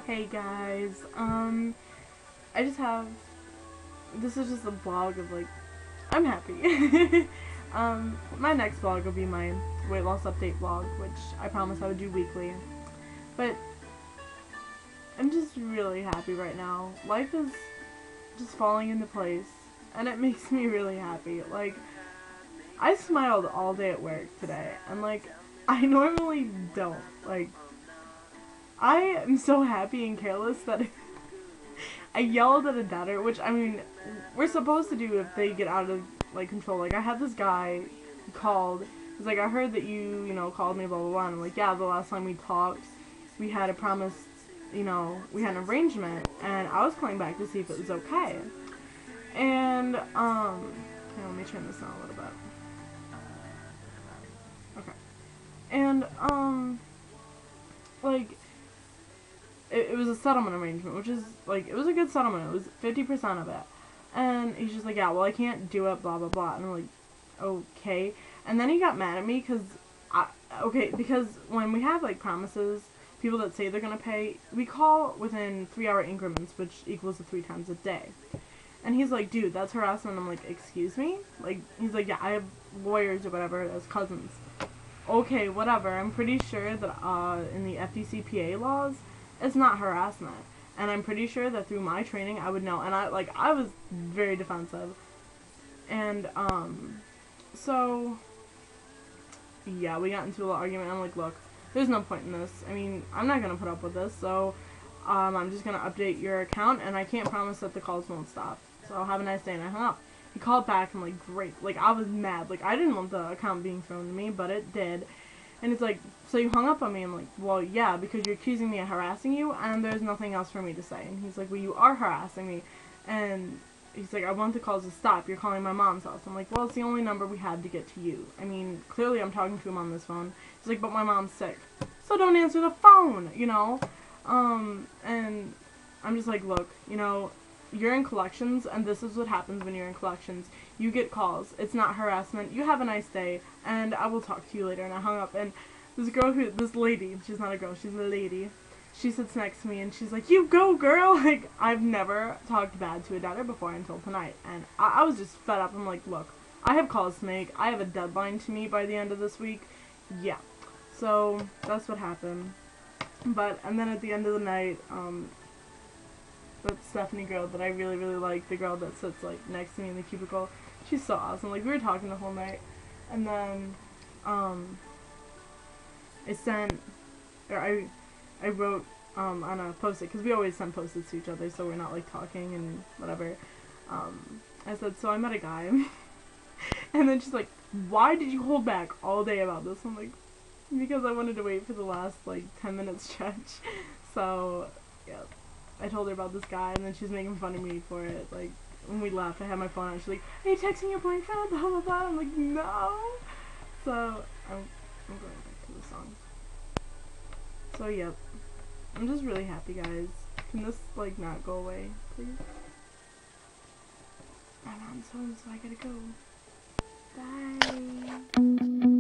Hey guys, this is just a vlog of like, I'm happy. My next vlog will be my weight loss update vlog, which I promised I would do weekly, but I'm just really happy right now. Life is just falling into place, and it makes me really happy. Like, I smiled all day at work today, and like, I normally don't. Like, I am so happy and careless that I yelled at a debtor, which, I mean, we're supposed to do if they get out of, like, control. Like, I had this guy called. He's like, I heard that you know, called me, blah, blah, blah. And I'm like, yeah, the last time we talked, we had a promise, you know, we had an arrangement. And I was calling back to see if it was okay. And, here, let me turn this down a little bit. Okay. And, like, it was a settlement arrangement, which is, like, it was a good settlement. It was 50% of it. And he's just like, yeah, well, I can't do it, blah, blah, blah. And I'm like, okay. And then he got mad at me because when we have, like, promises, people that say they're going to pay, we call within 3-hour increments, which equals to 3 times a day. And he's like, dude, that's harassment. I'm like, excuse me? Like, he's like, yeah, I have lawyers or whatever as cousins. Okay, whatever. I'm pretty sure that in the FDCPA laws, it's not harassment. And I'm pretty sure that through my training, I would know. And I was very defensive. And, so, yeah, we got into a little argument. I'm like, look, there's no point in this. I mean, I'm not gonna put up with this, so, I'm just gonna update your account, and I can't promise that the calls won't stop. So, have a nice day, and I hung up. He called back, and, like, great. Like, I was mad. Like, I didn't want the account being thrown to me, but it did. And it's like, so you hung up on me? I'm like, well, yeah, because you're accusing me of harassing you, and there's nothing else for me to say. And he's like, well, you are harassing me. And he's like, I want the calls to stop. You're calling my mom's house. I'm like, well, it's the only number we have to get to you. I mean, clearly I'm talking to him on this phone. He's like, but my mom's sick. So don't answer the phone, you know? And I'm just like, look, you know, you're in collections, and this is what happens when you're in collections. You get calls. It's not harassment. You have a nice day, and I will talk to you later. And I hung up, and this lady, she's not a girl, she's a lady, she sits next to me, and she's like, you go, girl! Like, I've never talked bad to a debtor before until tonight, and I was just fed up. I'm like, look, I have calls to make. I have a deadline to meet by the end of this week. Yeah. So, that's what happened. And then at the end of the night, that Stephanie girl that I really, really like, the girl that sits, like, next to me in the cubicle, she's so awesome. Like, we were talking the whole night, and then, I wrote, on a post-it, because we always send post-its to each other, so we're not, like, talking and whatever. I said, so I met a guy, and then she's like, why did you hold back all day about this? I'm like, because I wanted to wait for the last, like, 10-minute stretch. So, yeah. I told her about this guy, and then she was making fun of me for it. Like, when we left, I had my phone out, she's like, are you texting your boyfriend? Blah, blah, blah. I'm like, no. So, I'm going back to the song. So, yep. I'm just really happy, guys. Can this, like, not go away, please? My mom's home, so I gotta go. Bye.